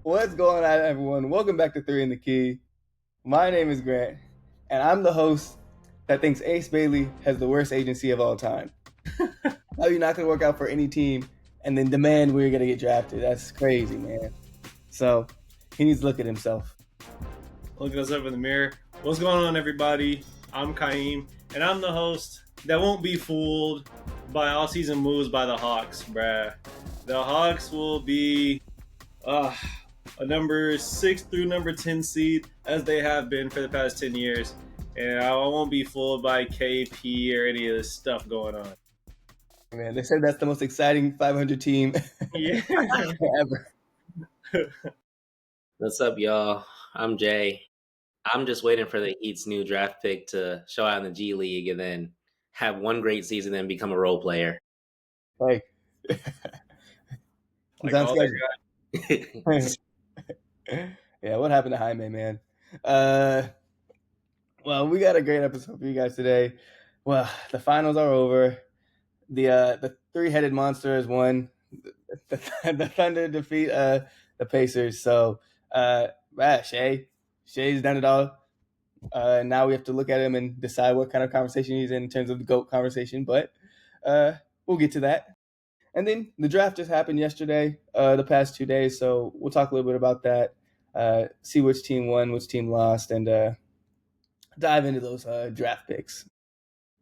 What's going on, everyone? Welcome back to Three in the Key. My name is Grant, and I'm the host that thinks Ace Bailey has the worst agency of all time. How are you not going to work out for any team and then demand where you're going to get drafted? That's crazy, man. So he needs to look at himself. Look at us up in the mirror. What's going on, everybody? I'm Kaim, and I'm the host that won't be fooled by all-season moves by the Hawks, bruh. The Hawks will be a number 6 through number 10 seed, as they have been for the past 10 years. And I won't be fooled by KP or any of this stuff going on. Man, they said that's the most exciting 500 team Yeah. ever. What's up, y'all? I'm Jay. I'm just waiting for the Heat's new draft pick to show out in the G League and then have one great season and become a role player. Like, Like all sounds that crazy. Yeah, what happened to Jaime, man? Well, we got a great episode for you guys today. Well, the finals are over. The three-headed monster has won. The Thunder defeat the Pacers. So, Shai's done it all. Now we have to look at him and decide what kind of conversation he's in terms of the GOAT conversation. But we'll get to that. And then the draft just happened yesterday, the past 2 days. So we'll talk a little bit about that, see which team won, which team lost, and dive into those draft picks.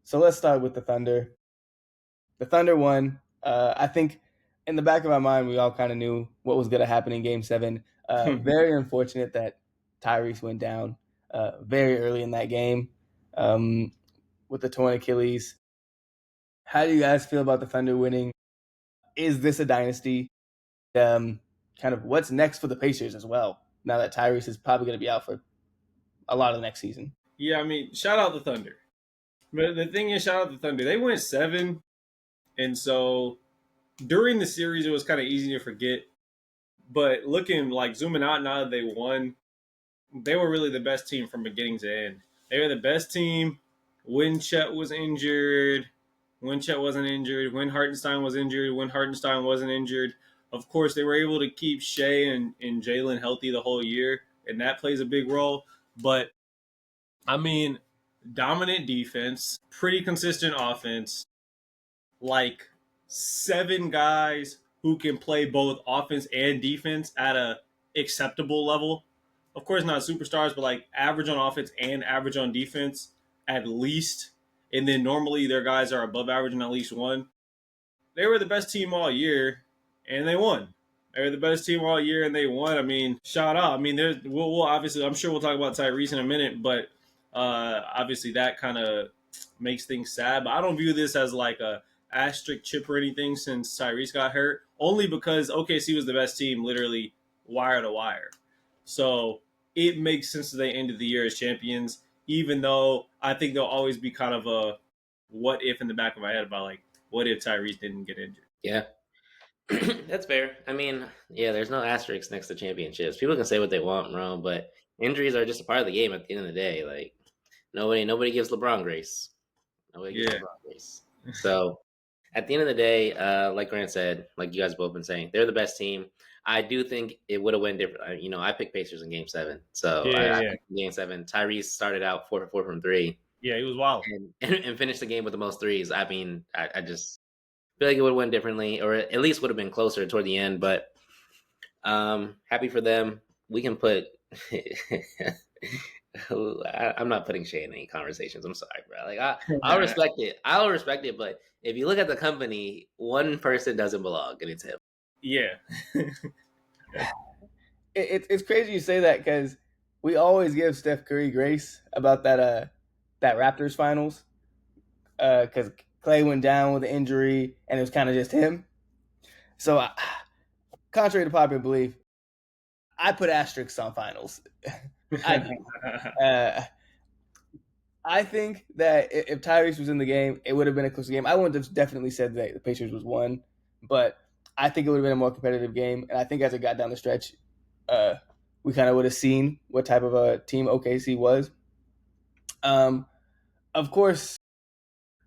So let's start with the Thunder. The Thunder won. I think in the back of our mind, we all kind of knew what was going to happen in Game 7. Very unfortunate that Tyrese went down very early in that game with the torn Achilles. How do you guys feel about the Thunder winning? Is this a dynasty? Kind of what's next for the Pacers as well, now that Tyrese is probably going to be out for a lot of the next season. Yeah, I mean, shout out the Thunder. But the thing is, shout out the Thunder. They went 7, and so during the series, it was kind of easy to forget. But zooming out now that they won, they were really the best team from beginning to end. They were the best team when Chet was injured, when Chet wasn't injured, when Hartenstein was injured, when Hartenstein wasn't injured. Of course, they were able to keep Shai and Jalen healthy the whole year, and that plays a big role. But, I mean, dominant defense, pretty consistent offense, like 7 guys who can play both offense and defense at a acceptable level. Of course, not superstars, but like average on offense and average on defense at least. And then normally their guys are above average in at least one. They were the best team all year, and they won. They were the best team all year, and they won. I mean, shout out. I mean, we'll obviously, I'm sure we'll talk about Tyrese in a minute, but obviously that kind of makes things sad. But I don't view this as like a asterisk chip or anything since Tyrese got hurt, only because OKC was the best team literally wire to wire. So it makes sense that they ended the year as champions, even though I think there'll always be kind of a what if in the back of my head about like, what if Tyrese didn't get injured? Yeah. That's fair. I mean, yeah, there's no asterisks next to championships. People can say what they want, bro, but injuries are just a part of the game at the end of the day. Like nobody gives LeBron grace. Nobody gives LeBron grace. So at the end of the day, like Grant said, like you guys both been saying, they're the best team. I do think it would have went different. I picked Pacers in Game 7. So I picked Game 7. Tyrese started out 4 for 4 from 3. Yeah, he was wild. And finished the game with the most threes. I mean, I just feel like it would have went differently, or at least would have been closer toward the end. But happy for them. We can put... I'm not putting Shai in any conversations. I'm sorry, bro. Like I'll respect it. I'll respect it, but if you look at the company, one person doesn't belong, and it's him. Yeah. It's crazy you say that because we always give Steph Curry grace about that Raptors finals because Clay went down with an injury and it was kind of just him. So, contrary to popular belief, I put asterisks on finals. I think that if Tyrese was in the game, it would have been a closer game. I wouldn't have definitely said that the Pacers was won, but I think it would have been a more competitive game. And I think as it got down the stretch, we kind of would have seen what type of a team OKC was. Of course,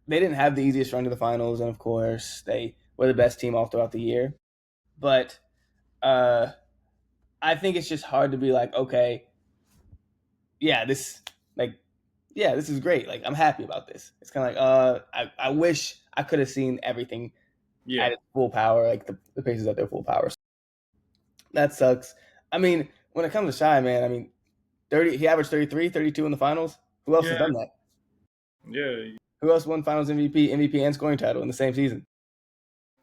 they didn't have the easiest run to the finals, and of course, they were the best team all throughout the year. But I think it's just hard to be like, okay, yeah, this is great. Like I'm happy about this. It's kind of like, I wish I could have seen everything Yeah, at its full power, like the Pacers at their full power. So that sucks. I mean, when it comes to Shai, man, I mean, 30, he averaged 33, 32 in the finals. Who else has yeah, done that? yeah, Who else won Finals MVP, and scoring title in the same season?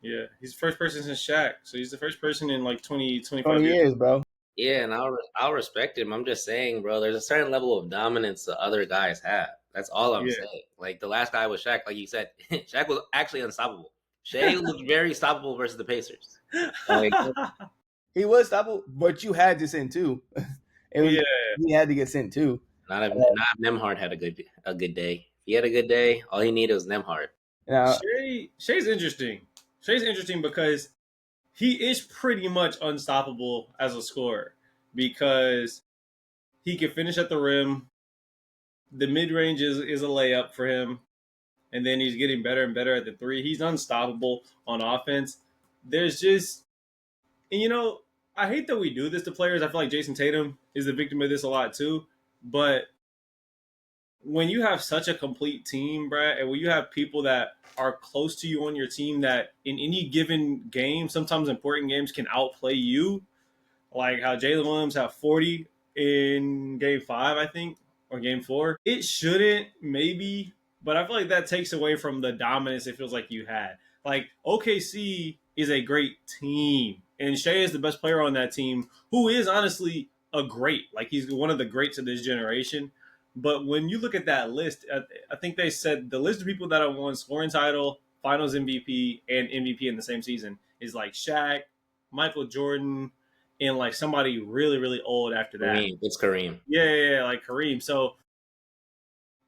yeah. He's the first person since Shaq, so he's the first person in like 20, 20 25 years. years, bro. Yeah, and I'll respect him. I'm just saying, bro. There's a certain level of dominance that other guys have. That's all I'm Yeah, saying. Like the last guy was Shaq, like you said. Shaq was actually unstoppable. Shea looked very stoppable versus the Pacers. Like He was stoppable, but you had to send too. It was yeah. he had to get sent too. not if Nemhard had a good day. If he had a good day, all he needed was Nemhard. Now, Shay's interesting. Shay's interesting because he is pretty much unstoppable as a scorer because he can finish at the rim. The mid range is a layup for him, and then he's getting better and better at the three. He's unstoppable on offense. There's just, and I hate that we do this to players. I feel like Jason Tatum is the victim of this a lot too. But when you have such a complete team, Brad, and when you have people that are close to you on your team that in any given game, sometimes important games can outplay you, like how Jalen Williams had 40 in game 5, I think, or game 4. It shouldn't, maybe, but I feel like that takes away from the dominance it feels like you had. Like OKC is a great team, and Shai is the best player on that team, who is honestly a great. Like he's one of the greats of this generation. But when you look at that list, I think they said the list of people that have won scoring title, Finals MVP, and MVP in the same season is like Shaq, Michael Jordan, and like somebody really, really old after that. Kareem, it's Kareem. Yeah, like Kareem. So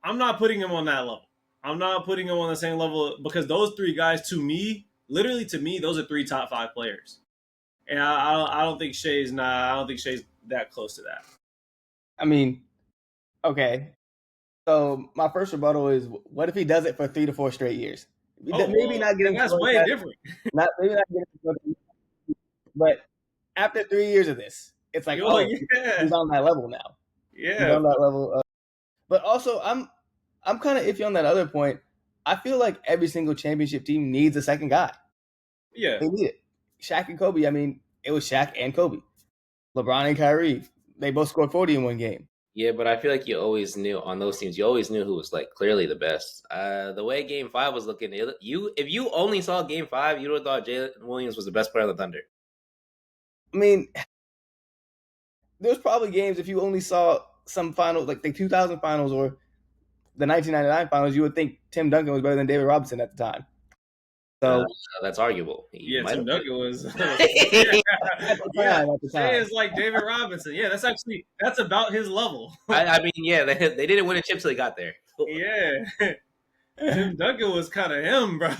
I'm not putting him on that level. I'm not putting him on the same level because those three guys, to me, literally to me, those are 3 top 5 players. And I don't think Shay's not. I don't think Shay's that close to that. I mean, okay. So my first rebuttal is, what if he does it for 3 to 4 straight years? Oh Maybe well, not get then him that's scoring way title, different. maybe not get him scoring, but after 3 years of this, it's like, Oh oh, yeah, he's on that level now. He's yeah, on that level. But also, I'm kind of iffy on that other point. I feel like every single championship team needs a second guy. yeah. They need it. Shaq and Kobe. I mean, it was Shaq and Kobe. LeBron and Kyrie. They both scored 40 in one game. Yeah, but I feel like you always knew on those teams. You always knew who was like clearly the best. The way Game 5 was looking, if you only saw Game 5, you would have thought Jalen Williams was the best player on the Thunder. I mean, there's probably games if you only saw some finals, like the 2000 finals or the 1999 finals, you would think Tim Duncan was better than David Robinson at the time. So That's arguable. He Yeah, might Tim have Duncan was. at the Yeah, time, Shea is like David Robinson. Yeah, that's about his level. I mean, yeah, they didn't win a chip till he got there. Yeah, Tim Duncan was kind of him, bro.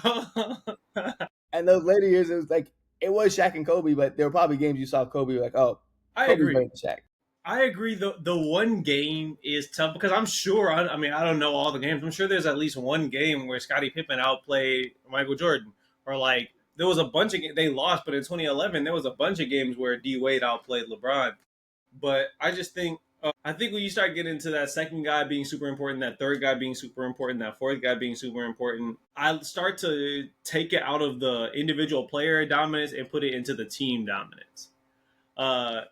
and those later years, it was Shaq and Kobe, but there were probably games you saw Kobe like, oh, I Kobe's better agree. than Shaq. I agree. The one game is tough because I'm sure. I mean, I don't know all the games. I'm sure there's at least one game where Scottie Pippen outplayed Michael Jordan, or like there was a bunch of they lost, but in 2011 there was a bunch of games where D Wade outplayed LeBron. But I just think I think when you start getting into that second guy being super important, that third guy being super important, that fourth guy being super important, I start to take it out of the individual player dominance and put it into the team dominance.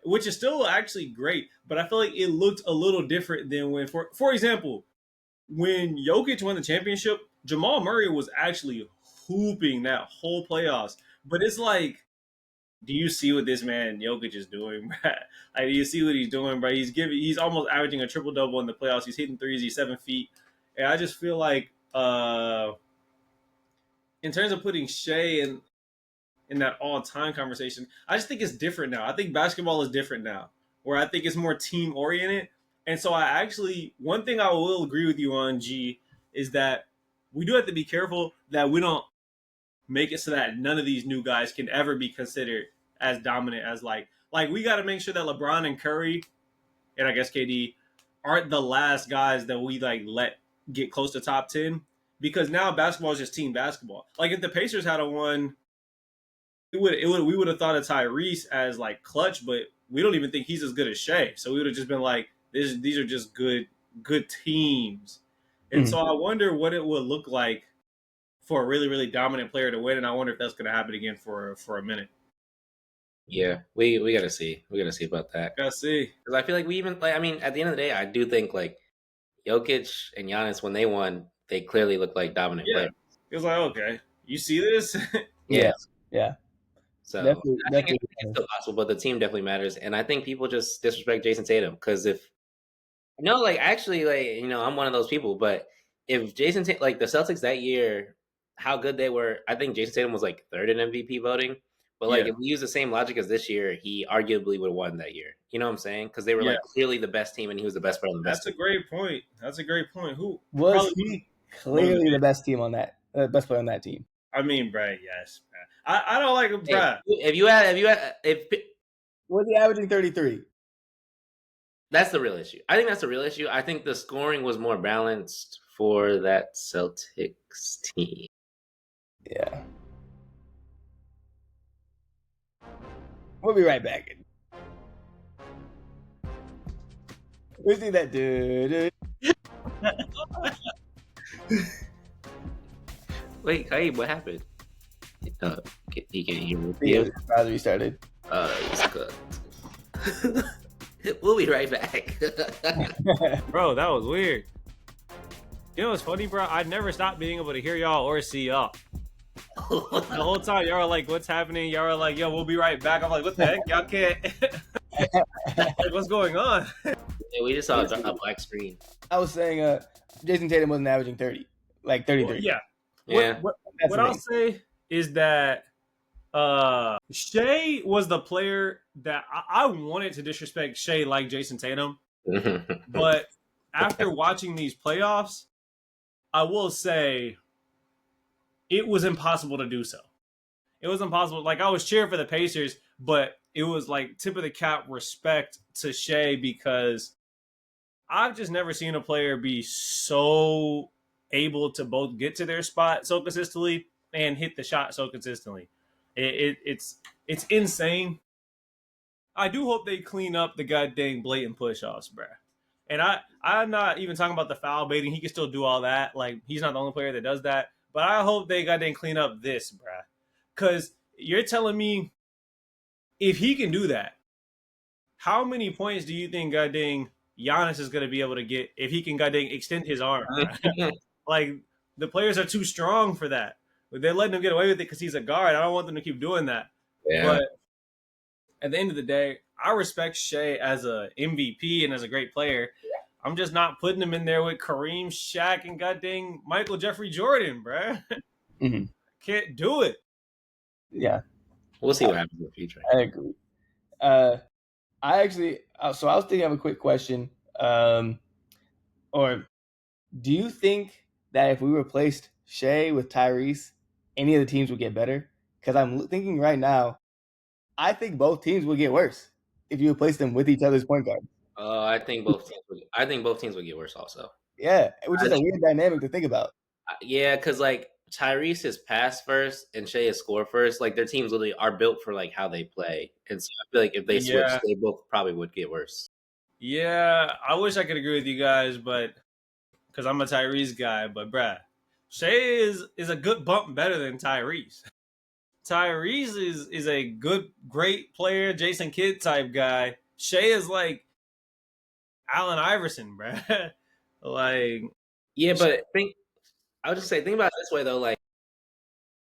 Which is still actually great, but I feel like it looked a little different than when, for example, when Jokic won the championship, Jamal Murray was actually hooping that whole playoffs. But it's like, do you see what this man Jokic is doing, bro? Like, do you see what he's doing, bro? He's almost averaging a triple double in the playoffs. He's hitting threes. He's 7 feet, and I just feel like, in terms of putting Shea in that all-time conversation, I just think it's different now. I think basketball is different now, where I think it's more team-oriented. And so one thing I will agree with you on, G, is that we do have to be careful that we don't make it so that none of these new guys can ever be considered as dominant as like we got to make sure that LeBron and Curry and I guess KD aren't the last guys that we like let get close to top 10, because now basketball is just team basketball. Like if the Pacers had a won we would have thought of Tyrese as like clutch, but we don't even think he's as good as Shai. So we would have just been like, these are just good teams. And so I wonder what it would look like for a really, really dominant player to win, and I wonder if that's going to happen again for a minute. Yeah, we gotta see. We gotta see about that. Gotta see, because I feel like we even like. I mean, at the end of the day, I do think like Jokic and Giannis when they won, they clearly looked like dominant players. It was like, okay, you see this? Yeah. So definitely, I think it's still possible, but the team definitely matters. And I think people just disrespect Jason Tatum because if like actually, like I'm one of those people. But if Jason like the Celtics that year, how good they were, I think Jason Tatum was like third in MVP voting. But like if we use the same logic as this year, he arguably would have won that year. You know what I'm saying? Because they were like clearly the best team, and he was the best player on the best. That's a great point. That's a great point. Who was he clearly the best team on that best player on that team? I mean, Brad, yes, Brad. I don't like him, Brad. If was he averaging 33? That's the real issue. I think that's the real issue. I think the scoring was more balanced for that Celtics team. Yeah. We'll be right back. We see that dude. Wait, hey, what happened? He can't hear me. Yeah, browser restarted. He's cooked. We'll be right back. Bro, that was weird. You know what's funny, bro? I never stopped being able to hear y'all or see y'all. The whole time, y'all are like, what's happening? Y'all are like, yo, we'll be right back. I'm like, what the heck? Y'all can't. Like, what's going on? Yeah, we just saw a black screen. I was saying Jason Tatum wasn't averaging 30, like 33. Yeah. What I'll say is that Shai was the player that I wanted to disrespect Shai like Jason Tatum. But after watching these playoffs, I will say it was impossible to do so. It was impossible. Like, I was cheering for the Pacers, but it was like tip of the cap respect to Shai because I've just never seen a player be so able to both get to their spot so consistently and hit the shot so consistently. It's insane. I do hope they clean up the goddamn blatant push-offs, bruh. And I'm not even talking about the foul baiting. He can still do all that. Like, he's not the only player that does that. But I hope they goddamn clean up this, bruh. Because you're telling me if he can do that, how many points do you think goddamn Giannis is going to be able to get if he can goddamn extend his arm? Like, the players are too strong for that. They're letting him get away with it because he's a guard. I don't want them to keep doing that. Yeah. But at the end of the day, I respect Shai as a MVP and as a great player. I'm just not putting him in there with Kareem, Shaq, and goddamn Michael Jeffrey Jordan, bruh. Mm-hmm. Can't do it. Yeah. We'll see what happens in the future. I agree. I was thinking of a quick question. Or do you think that if we replaced Shai with Tyrese, any of the teams would get better? Because I'm thinking right now, I think both teams would get worse if you replace them with each other's point guard. I think both teams would get worse also. Yeah, which is a weird dynamic to think about. Yeah, because like Tyrese is pass first and Shai is score first. Like, their teams literally are built for like how they play, and so I feel like if they switch, they both probably would get worse. Yeah, I wish I could agree with you guys, but because I'm a Tyrese guy, but bruh, Shai is a good bump better than Tyrese. Tyrese is a great player, Jason Kidd type guy. Shai is like Allen Iverson, bruh. Like, yeah, but I would just say, think about it this way though. Like,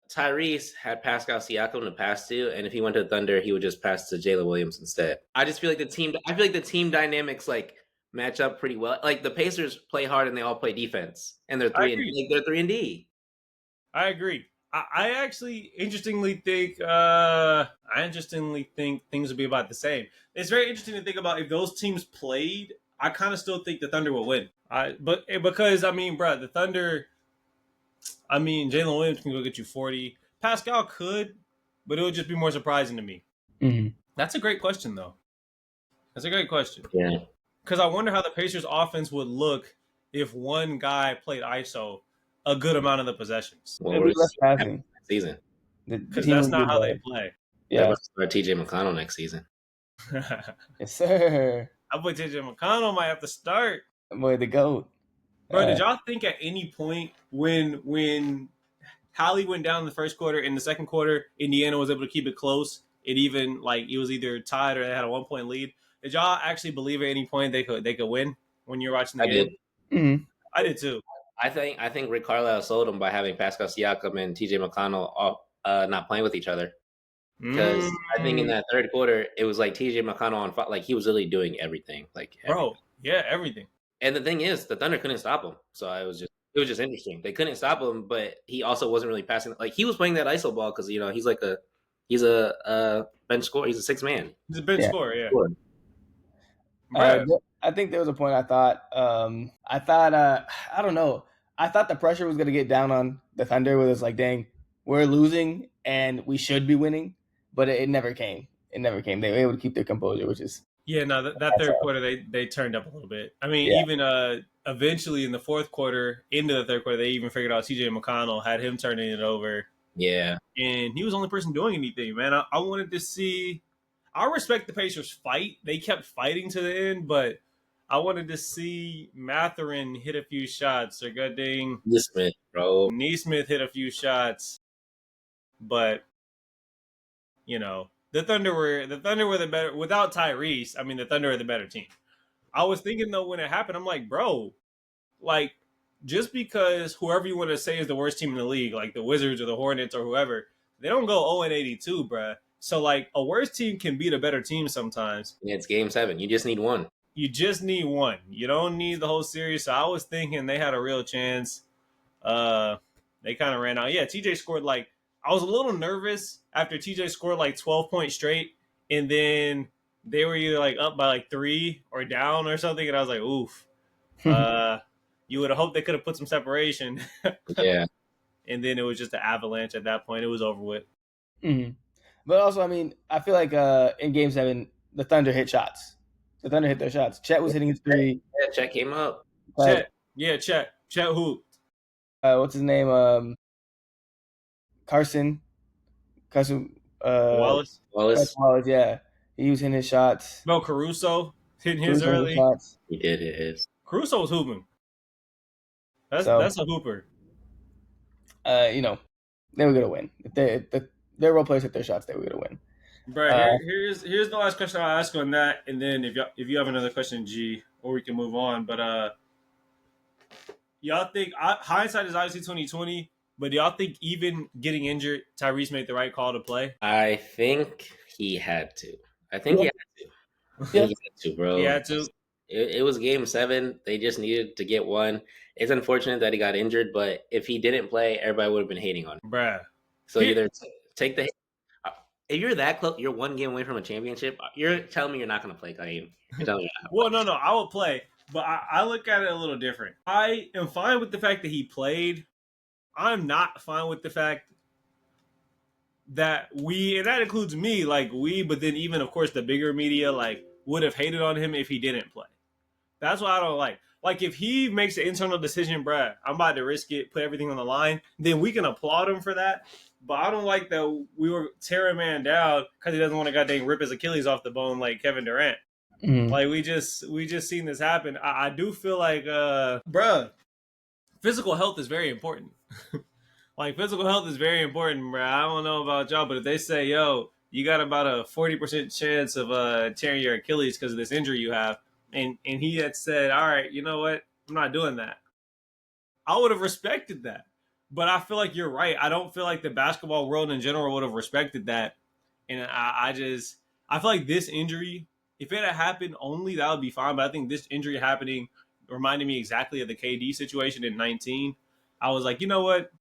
Tyrese had Pascal Siakam to pass to, and if he went to the Thunder, he would just pass to Jalen Williams instead. I just feel like the team dynamics like match up pretty well. Like, the Pacers play hard and they all play defense, and they're 3-and-D. I agree. I actually interestingly think things would be about the same. It's very interesting to think about if those teams played. I kind of still think the Thunder will win. Because the Thunder. Jalen Williams can go get you 40. Pascal could, but it would just be more surprising to me. Mm-hmm. That's a great question, though. That's a great question. Yeah. Because I wonder how the Pacers' offense would look if one guy played ISO a good amount of the possessions. Well, we're less passing season. The because team that's would not get how they better. play. They're Yeah. about to start TJ McConnell next season. Yes, sir. I put JJ McConnell might have to start. Boy, the GOAT. Bro, did y'all think at any point when Hallie went down in the first quarter, in the second quarter, Indiana was able to keep it close? It even like it was either tied or they had a 1 point lead. Did y'all actually believe at any point they could win when you were watching the I game? did. Mm-hmm. I did too. I think Rick Carlisle sold them by having Pascal Siakam and TJ McConnell all, not playing with each other. Because I think in that third quarter, it was like TJ McConnell like he was really doing everything, like everything. Bro, yeah, everything. And the thing is, the Thunder couldn't stop him. So it was just interesting. They couldn't stop him, but he also wasn't really passing. Like he was playing that ISO ball because he's a bench scorer. He's a six man. He's a bench Yeah. scorer, yeah. I think there was a point I thought I don't know. I thought the pressure was gonna get down on the Thunder where it's like, dang, we're losing and we should be winning, but it never came. It never came. They were able to keep their composure, which is Yeah, no, that third quarter they turned up a little bit. I mean, Yeah. even eventually in the fourth quarter, into the third quarter, they even figured out TJ McConnell, had him turning it over. Yeah. And he was the only person doing anything, man. I wanted to see. I respect the Pacers fight. They kept fighting to the end, but I wanted to see Mathurin hit a few shots. Or good dang, Nesmith, bro. Nesmith hit a few shots. But you know, the Thunder were the better without Tyrese. I mean, the Thunder are the better team. I was thinking though when it happened, I'm like, bro, like just because whoever you want to say is the worst team in the league, like the Wizards or the Hornets or whoever, they don't go 0-82, bruh. So like a worse team can beat a better team sometimes. It's game 7. You just need one. You just need one. You don't need the whole series. So I was thinking they had a real chance. They kind of ran out. Yeah, TJ scored like I was a little nervous after TJ scored like 12 points straight, and then they were either like up by like 3 or down or something, and I was like, oof. You would have hoped they could have put some separation. Yeah. And then it was just an avalanche at that point. It was over with. Mm-hmm. But also, I mean, I feel like in Game 7, the Thunder hit shots. The Thunder hit their shots. Chet was hitting his three. Yeah, Chet came up. Chet. Yeah, Chet. Chet who? What's his name? Carson. Wallace. Wallace, yeah. He was hitting his shots. Bro, Caruso hitting his Caruso early. shots. He did his. Caruso was hooping. That's a hooper. You know, they were gonna win. If their role players hit their shots, they were gonna win. Bro, here's the last question I'll ask on that, and then if you have another question, G, or we can move on. But y'all think hindsight is obviously 2020, but do y'all think even getting injured, Tyrese made the right call to play? I think he had to. I think he had to. I think he had to, bro. He had to. It was game 7. They just needed to get one. It's unfortunate that he got injured, but if he didn't play, everybody would have been hating on him. Bruh. So either take the. If you're that close, you're one game away from a championship. You're telling me you're not going to play, Kaim. You're telling me you're not Well, no, I will play, but I look at it a little different. I am fine with the fact that he played. I'm not fine with the fact that and that includes me, but then even, of course, the bigger media, would have hated on him if he didn't play. That's what I don't like. Like, if he makes an internal decision, bruh, I'm about to risk it, put everything on the line, then we can applaud him for that. But I don't like that we were tearing man down because he doesn't want to goddamn rip his Achilles off the bone like Kevin Durant. Mm-hmm. Like, we just seen this happen. I do feel like, bruh, physical health is very important. Like, physical health is very important, bruh. I don't know about y'all, but if they say, yo, you got about a 40% chance of tearing your Achilles because of this injury you have, and he had said, all right, you know what? I'm not doing that. I would have respected that. But I feel like you're right. I don't feel like the basketball world in general would have respected that. And I feel like this injury, if it had happened only, that would be fine. But I think this injury happening reminded me exactly of the KD situation in 19. I was like, you know what?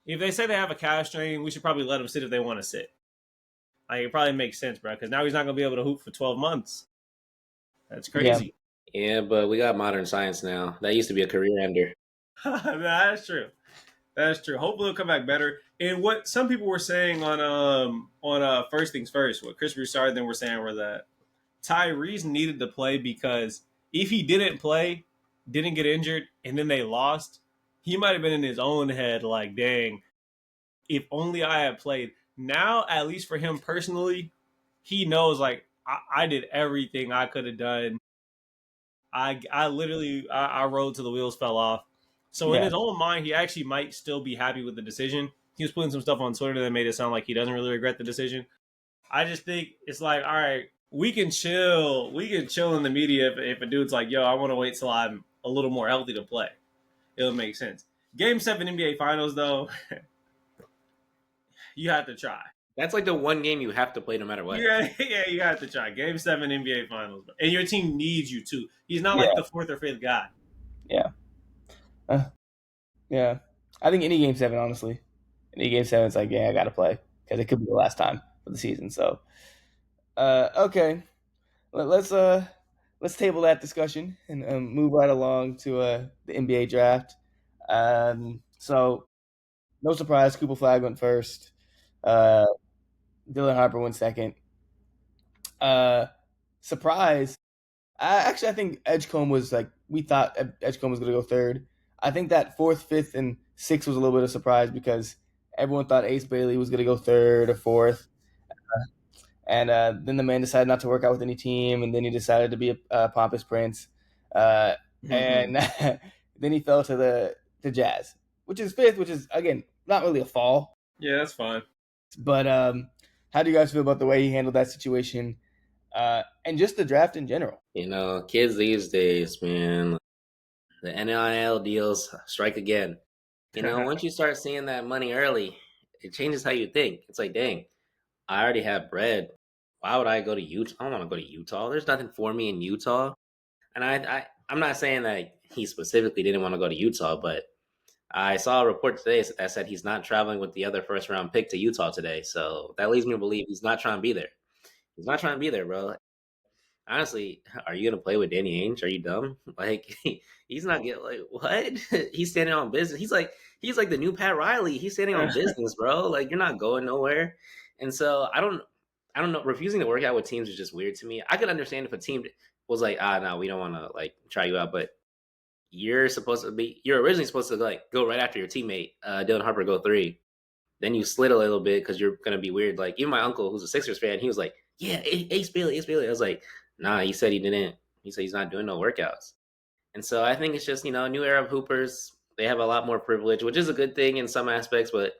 If they say they have a calf strain, we should probably let them sit if they want to sit. Like, it probably makes sense, bro, because now he's not going to be able to hoop for 12 months. That's crazy. Yeah, but we got modern science now. That used to be a career ender. That's true. Hopefully it'll come back better. And what some people were saying on First Things First, what Chris Broussard then were saying were that Tyrese needed to play because if he didn't play, didn't get injured, and then they lost, he might have been in his own head like, dang, if only I had played. Now, at least for him personally, he knows like I did everything I could have done. I literally I rode till the wheels fell off. So in Yeah. his own mind, he actually might still be happy with the decision. He was putting some stuff on Twitter that made it sound like he doesn't really regret the decision. I just think it's like, all right, we can chill. We can chill in the media if a dude's like, yo, I want to wait till I'm a little more healthy to play. It'll make sense. Game 7 NBA Finals, though, you have to try. That's like the one game you have to play no matter what. Yeah, you have to try. Game 7 NBA Finals. And your team needs you, too. He's not Yeah. like the 4th or 5th guy. Yeah. Yeah. I think any game 7, honestly. Any game 7, it's like, yeah, I got to play because it could be the last time for the season. So, okay. Let's table that discussion and move right along to the NBA draft. So, no surprise, Cooper Flagg went first. Dylan Harper went second. Surprise. I think Edgecombe was like, we thought Edgecombe was going to go third. I think that 4th, 5th, and 6th was a little bit of a surprise because everyone thought Ace Bailey was going to go 3rd or 4th. And then the man decided not to work out with any team, and then he decided to be a pompous prince. And then he fell to the Jazz, which is 5th, which is, again, not really a fall. Yeah, that's fine. But how do you guys feel about the way he handled that situation and just the draft in general? You know, kids these days, man, the NIL deals strike again. You know, once you start seeing that money early, it changes how you think. It's like, dang, I already have bread. Why would I go to Utah? I don't want to go to Utah. There's nothing for me in Utah. And I'm not saying that he specifically didn't want to go to Utah, but I saw a report today that said he's not traveling with the other first round pick to Utah today. So that leads me to believe he's not trying to be there. He's not trying to be there, bro. Honestly, are you gonna play with Danny Ainge? Are you dumb? Like he's not getting like what? He's standing on business. He's like the new Pat Riley. He's standing on business, bro. Like you're not going nowhere. And so I don't know. Refusing to work out with teams is just weird to me. I could understand if a team was like, no, we don't want to like try you out, but you're originally supposed to like go right after your teammate, Dylan Harper, go 3. Then you slid a little bit because you're gonna be weird. Like even my uncle, who's a Sixers fan, he was like, "Yeah, Ace Bailey, Ace Bailey." I was like, "Nah." He said he didn't. He said he's not doing no workouts. And so I think it's just a new era of hoopers. They have a lot more privilege, which is a good thing in some aspects. But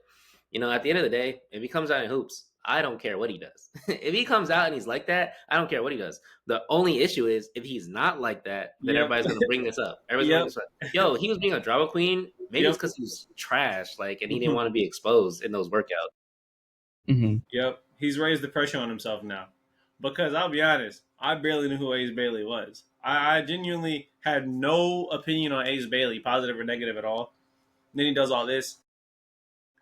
at the end of the day, if he comes out in hoops, I don't care what he does. If he comes out and he's like that, I don't care what he does. The only issue is if he's not like that, then everybody's going to bring this up. Everybody's going to bring this up. Yo, he was being a drama queen. Maybe it's because he was trash, and he didn't want to be exposed in those workouts. Mm-hmm. Yep, he's raised the pressure on himself now. Because I'll be honest, I barely knew who Ace Bailey was. I genuinely had no opinion on Ace Bailey, positive or negative at all. And then he does all this.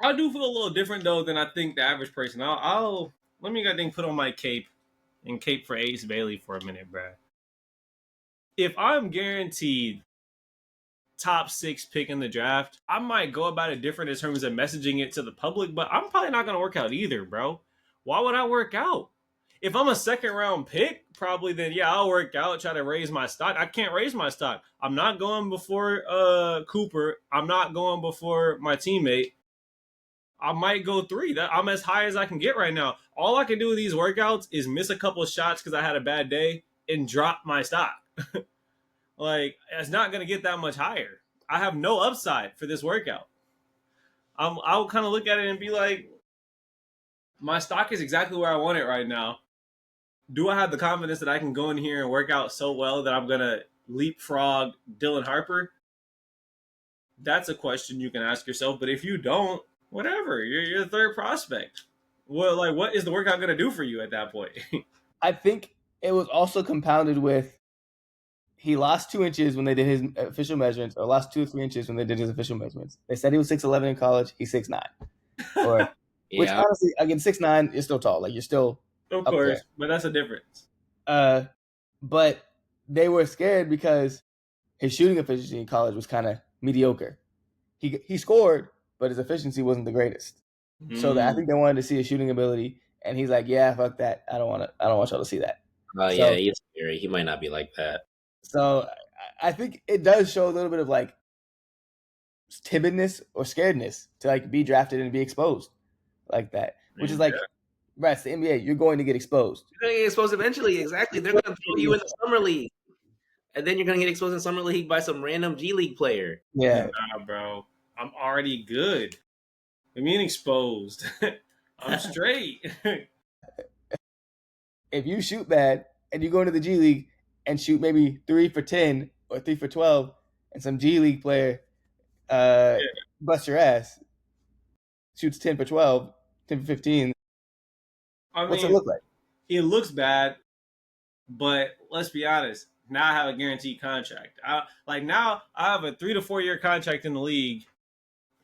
I do feel a little different though than I think the average person. I'll let me put on my cape and cape for Ace Bailey for a minute, bruh. If I'm guaranteed top 6 pick in the draft, I might go about it different in terms of messaging it to the public, but I'm probably not gonna work out either, bro. Why would I work out? If I'm a 2nd round pick, probably then yeah, I'll work out, try to raise my stock. I can't raise my stock. I'm not going before Cooper. I'm not going before my teammate. I might go 3. I'm as high as I can get right now. All I can do with these workouts is miss a couple of shots because I had a bad day and drop my stock. Like, it's not going to get that much higher. I have no upside for this workout. I'll kind of look at it and be like, my stock is exactly where I want it right now. Do I have the confidence that I can go in here and work out so well that I'm going to leapfrog Dylan Harper? That's a question you can ask yourself. But if you don't, whatever, you're the 3rd prospect. Well, like, what is the workout going to do for you at that point? I think it was also compounded with he lost 2 inches when they did his official measurements, or lost 2 or 3 inches when they did his official measurements. They said he was 6'11" in college. He's 6'9". Or, which honestly, again, 6'9" is still tall. Like, you're still of up course, there. But that's a difference. But they were scared because his shooting efficiency in college was kind of mediocre. He scored, but his efficiency wasn't the greatest. So I think they wanted to see his shooting ability, and he's like, "Yeah, fuck that. I don't want y'all to see that." Yeah, he's scary. He might not be like that. So I think it does show a little bit of like timidness or scaredness to like be drafted and be exposed. like that, which is Yeah. like, right, it's the NBA. You're going to get exposed. You're gonna get exposed eventually. Exactly. They're gonna throw you in the summer league, and then you're gonna get exposed in summer league by some random G League player. Yeah. Nah, bro. I'm already good. I mean, exposed. I'm straight. If you shoot bad and you go into the G League and shoot maybe 3 for 10 or 3 for 12, and some G League player busts your ass, shoots 10 for 12, 10 for 15, what's it look like? It looks bad, but let's be honest. Now I have a guaranteed contract. Now I have a 3 to 4 year contract in the league.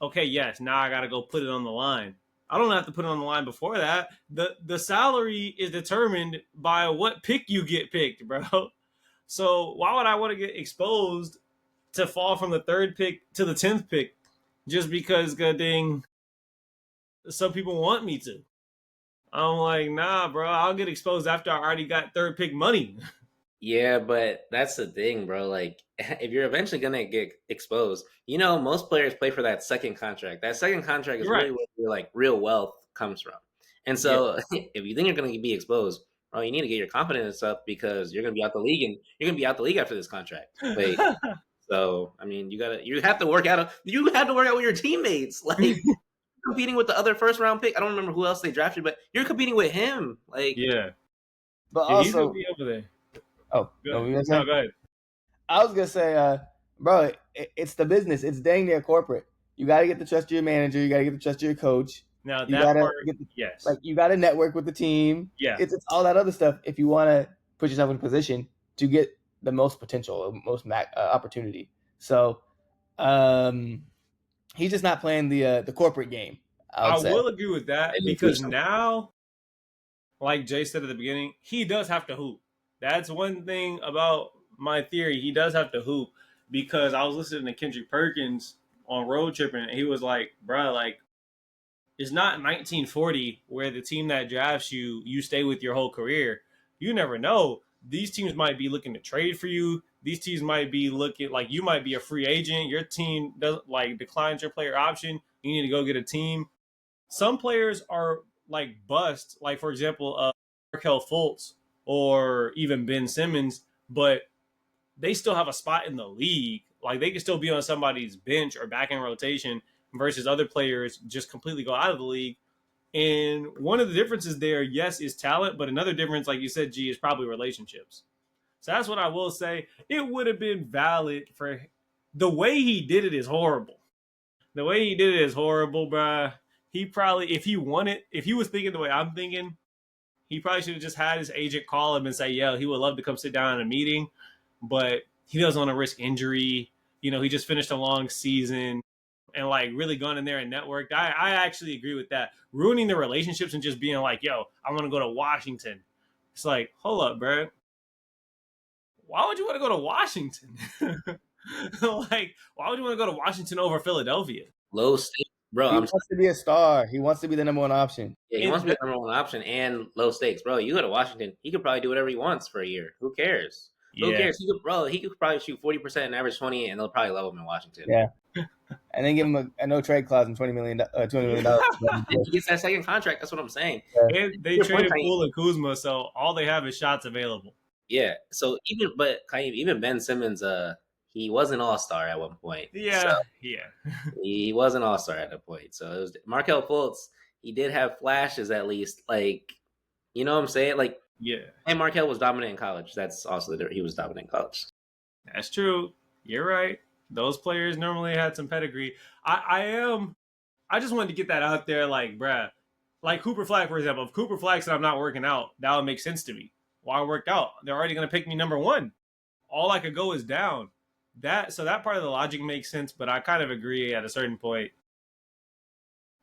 Okay, yes, now I got to go put it on the line. I don't have to put it on the line before that. The salary is determined by what pick you get picked, bro. So why would I want to get exposed to fall from the 3rd pick to the 10th pick just because god dang some people want me to? I'm like, nah, bro, I'll get exposed after I already got 3rd pick money. Yeah, but that's the thing, bro. Like, if you're eventually gonna get exposed, most players play for that second contract. That second contract is really where your like real wealth comes from. And so, if you think you're gonna be exposed, bro, you need to get your confidence up because you're gonna be out the league, and you're gonna be out the league after this contract. Like, so I mean, you have to work out. You have to work out with your teammates, like. Competing with the other first round pick. I don't remember who else they drafted, but you're competing with him. Like, yeah. But Yeah, he's also, gonna be over there. oh, Go no, ahead. Go ahead. I was gonna say, bro, it's the business. It's dang near corporate. You got to get the trust of your manager. You got to get the trust of your coach. Now you that gotta part, get yes. Like you got to network with the team. Yeah, it's all that other stuff. If you want to put yourself in a position to get the most potential, most opportunity. So, he's just not playing the corporate game. I will agree with that because now, like Jay said at the beginning, he does have to hoop. That's one thing about my theory. He does have to hoop because I was listening to Kendrick Perkins on Road Tripping, and he was like, "Bruh, like it's not 1940 where the team that drafts you, you stay with your whole career. You never know. These teams might be looking to trade for you. These teams might be looking like you might be a free agent. Your team doesn't like declines your player option. You need to go get a team. Some players are like bust, like for example, Markelle Fultz or even Ben Simmons, but they still have a spot in the league. Like they can still be on somebody's bench or back in rotation versus other players just completely go out of the league. And one of the differences there, yes, is talent, but another difference, like you said, G, is probably relationships. So that's what I will say. It would have been valid for the way he did it is horrible. The way he did it is horrible, bruh. He probably, if he was thinking the way I'm thinking, he probably should have just had his agent call him and say, yeah, he would love to come sit down in a meeting, but he doesn't want to risk injury. He just finished a long season and like really gone in there and networked. I actually agree with that. Ruining the relationships and just being like, yo, I want to go to Washington. It's like, hold up, bro. Why would you want to go to Washington? Like, why would you want to go to Washington over Philadelphia? Low stakes, bro. He wants to be a star. He wants to be the number one option. Yeah, he wants to be the number one option and low stakes, bro. You go to Washington, he could probably do whatever he wants for a year. Who cares? Who cares? He could probably shoot 40% and average 20, and they'll probably love him in Washington. Yeah. And then give him a no trade clause and $20 million. He gets that second contract. That's what I'm saying. Yeah. And they traded Poole and Kuzma, so all they have is shots available. Yeah. So even Ben Simmons, he was an all-star at one point. Yeah. So yeah. He was an all-star at a point. So it was Markelle Fultz. He did have flashes at least. Like, you know what I'm saying? Like, yeah. And Markelle was dominant in college. That's also he was dominant in college. That's true. You're right. Those players normally had some pedigree. I just wanted to get that out there, like, bruh. Like Cooper Flagg, for example. If Cooper Flagg said I'm not working out, that would make sense to me. Well, I worked out. They're already going to pick me number one. All I could go is down. So that part of the logic makes sense, but I kind of agree at a certain point.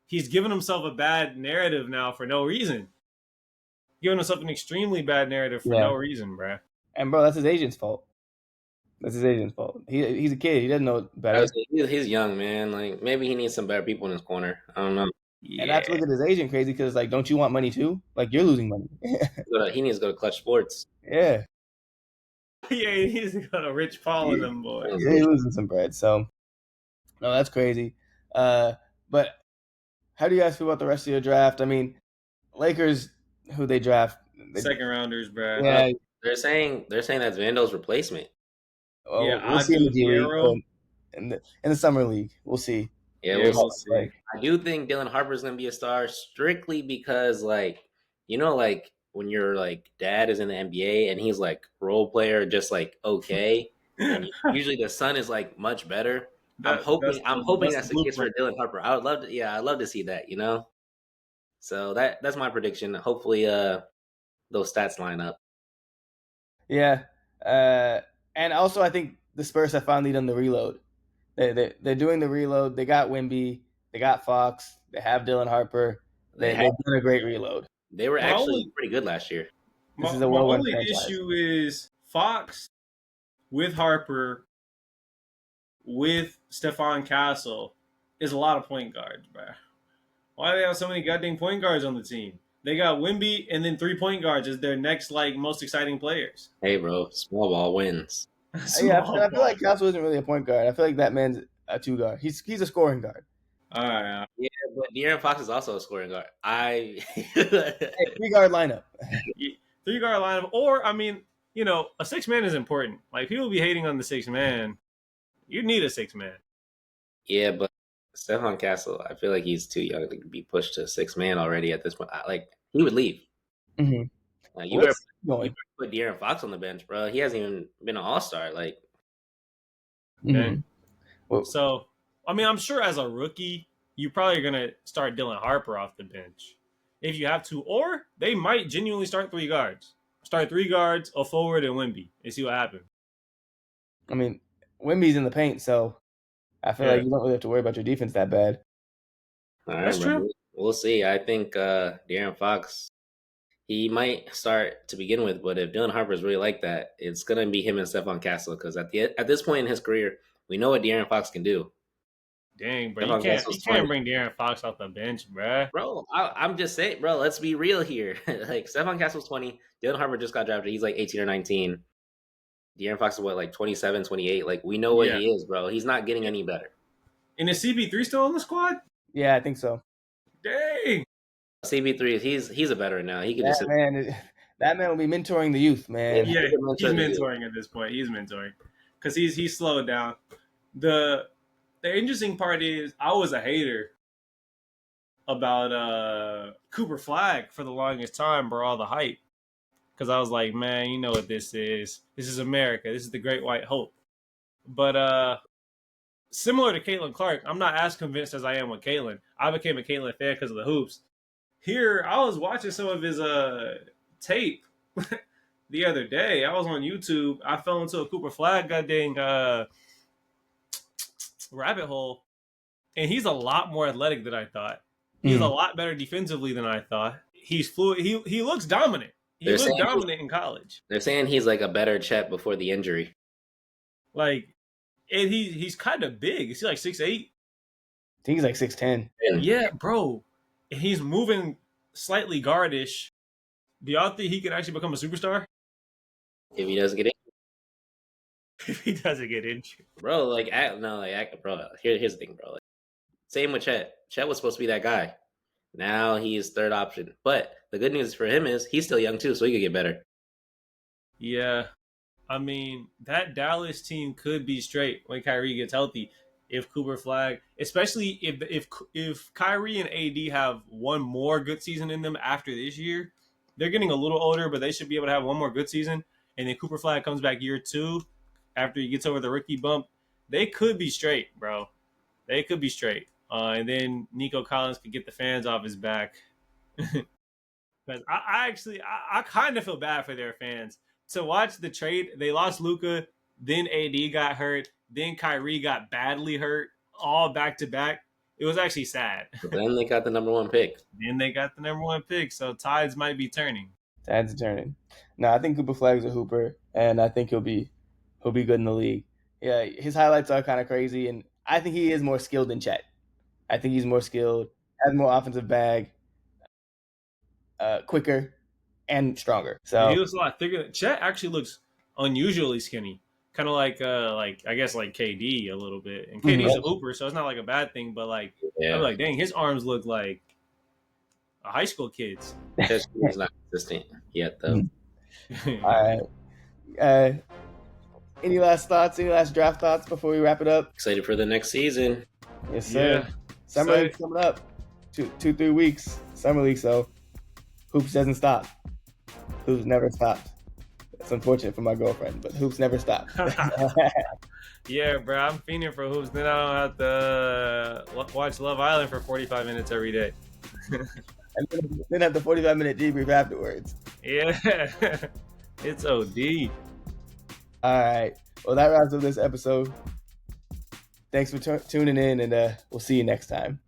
He's given himself a bad narrative now for no reason. Giving himself an extremely bad narrative for no reason, bruh. And, bro, that's his agent's fault. That's his agent's fault. He's a kid. He doesn't know better. He's young, man. Like, maybe he needs some better people in his corner. I don't know. Yeah. And that's look at his agent crazy because, like, don't you want money too? Like, you're losing money. He needs to go to Clutch Sports. Yeah. Yeah, he needs to go to Rich Paul and them boys. Yeah, he's losing some bread. So, no, that's crazy. But how do you guys feel about the rest of your draft? I mean, Lakers, who they draft? Second rounders, bruh. Yeah, They're saying that's Vando's replacement. Yeah, we'll see in the Adu G League, Diarra. in the summer league. We'll see. Yeah, Yeah, we'll see. we'll see. I do think Dylan Harper's gonna be a star strictly because, like, like when your like dad is in the NBA and he's like role player, just like okay, and usually the son is like much better. I'm hoping that's the the case for blueprint. Dylan Harper. I would love to, yeah, I'd love to see that. So that's my prediction. Hopefully, those stats line up. Yeah, and also I think the Spurs have finally done the reload. They're doing the reload. They got Wemby, they got Fox, they have Dylan Harper. They've done a great reload. They were My actually only- pretty good last year. This My, is a my well-run only franchise. issue is Fox with Harper with Stephon Castle is a lot of point guards, bruh. Why do they have so many goddamn point guards on the team? They got Wemby and then 3 point guards as their next like most exciting players. Hey, bro, small ball wins. Yeah, I feel like Castle isn't really a point guard. I feel like that man's a 2 guard. He's a scoring guard. All right. Yeah, but De'Aaron Fox is also a scoring guard. Hey, 3 guard lineup. 3 guard lineup, or I mean, a 6-man is important. Like people be hating on the 6-man. You need a 6-man. Yeah, but Stephon Castle, I feel like he's too young to be pushed to 6-man already at this point. Like he would leave. Mm-hmm. Like, you better put De'Aaron Fox on the bench, bro. He hasn't even been an all-star. Like, Okay. So, I mean, I'm sure as a rookie, you probably are gonna start Dylan Harper off the bench if you have to, or they might genuinely start 3 guards. Start 3 guards, a forward, and Wemby, and see what happens. I mean, Wemby's in the paint, so I feel like you don't really have to worry about your defense that bad. all right, That's bro. true. We'll see. I think De'Aaron Fox, he might start to begin with, but if Dylan Harper is really like that, it's gonna be him and Stephon Castle because at this point in his career, we know what De'Aaron Fox can do. Dang, bro, you can't bring De'Aaron Fox off the bench, bro. Bro, I'm just saying, bro. Let's be real here. Like Stephon Castle's 20, Dylan Harper just got drafted. He's like 18 or 19. De'Aaron Fox is what, like 27, 28. Like we know what he is, bro. He's not getting any better. And is CP3 still on the squad? Yeah, I think so. Dang. CP3, he's a veteran now. He could that man will be mentoring the youth, man. Yeah, he's mentoring at this point. He's mentoring because he's slowed down. The interesting part is I was a hater about Cooper Flagg for the longest time, bro. All the hype because I was like, man, you know what this is? This is America. This is the Great White Hope. But similar to Caitlin Clark, I'm not as convinced as I am with Caitlin. I became a Caitlin fan because of the hoops. Here, I was watching some of his tape the other day. I was on YouTube. I fell into a Cooper Flagg goddamn rabbit hole, and he's a lot more athletic than I thought. He's a lot better defensively than I thought. He's fluid. He looks dominant. He looked dominant in college. They're saying he's like a better Chet before the injury. Like, and he's kind of big. Is he like 6'8"? I think he's like 6'10". Yeah, bro. And he's moving slightly guardish. Do y'all think he can actually become a superstar? If he doesn't get injured. If he doesn't get injured. Bro, bro, here's the thing, bro. Like, same with Chet. Chet was supposed to be that guy. Now he's third option. But the good news for him is he's still young too, so he could get better. Yeah. I mean, that Dallas team could be straight when Kyrie gets healthy. If Cooper Flagg, especially if Kyrie and AD have one more good season in them after this year, they're getting a little older, but they should be able to have one more good season. And then Cooper Flagg comes back year 2 after he gets over the rookie bump. They could be straight, bro. They could be straight. And then Nico Collins could get the fans off his back. Because I kind of feel bad for their fans. To watch the trade, they lost Luka, then AD got hurt, then Kyrie got badly hurt, all back to back. It was actually sad. But then they got the number 1 pick. So tides might be turning. Tides are turning. No, I think Cooper Flagg's a hooper, and I think he'll be good in the league. Yeah, his highlights are kind of crazy, and I think he is more skilled than Chet. I think he's more skilled, has more offensive bag, quicker, and stronger. So he looks a lot thicker. Chet actually looks unusually skinny. kind of like I guess like KD a little bit, and KD's a hooper, so it's not like a bad thing. But like, Yeah. I'm like, dang, his arms look like a high school kid's. He's not consistent yet, though. All right. Any last thoughts? Any last draft thoughts before we wrap it up? Excited for the next season. Yes, sir. Summer League's coming up. 2-3 weeks. Summer League, so hoops doesn't stop. Hoops never stops. It's unfortunate for my girlfriend, but hoops never stop. Yeah, bro, I'm fiending for hoops. Then I don't have to watch Love Island for 45 minutes every day. And then have the 45-minute debrief afterwards. Yeah, it's OD. All right. Well, that wraps up this episode. Thanks for tuning in, and we'll see you next time.